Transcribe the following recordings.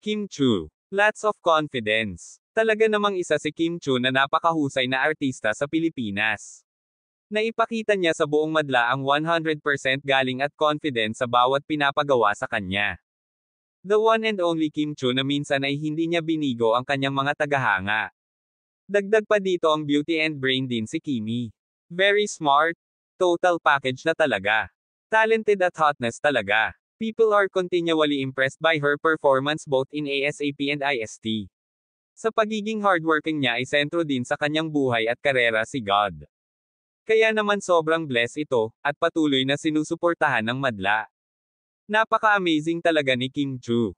Kim Chu. Lots of confidence. Talaga namang isa si Kim Chu na napakahusay na artista sa Pilipinas. Naipakita niya sa buong madla ang 100% galing at confidence sa bawat pinapagawa sa kanya. The one and only Kim Chu na minsan ay hindi niya binigo ang kanyang mga tagahanga. Dagdag pa dito ang beauty and brain din si Kimi. Very smart. Total package na talaga. Talented at hotness talaga. People are continually impressed by her performance both in ASAP and IST. Sa pagiging hardworking niya ay sentro din sa kanyang buhay at karera si God. Kaya naman sobrang blessed ito, at patuloy na sinusuportahan ng madla. Napaka-amazing talaga ni Kim Chu.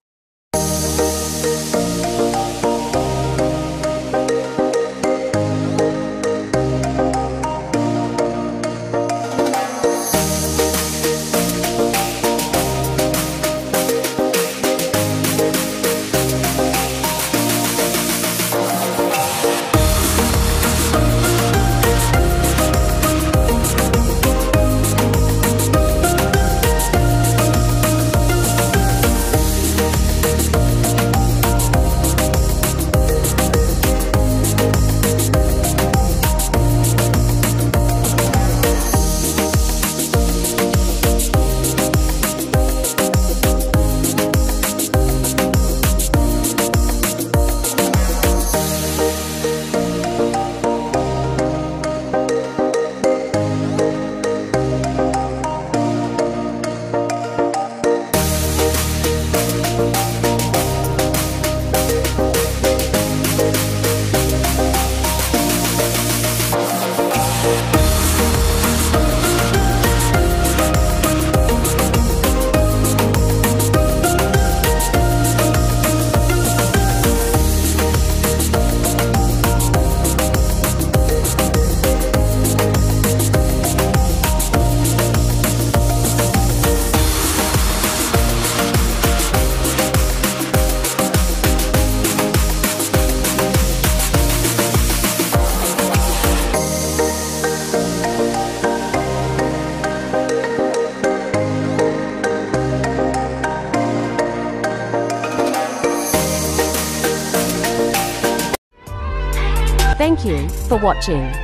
Thank you for watching.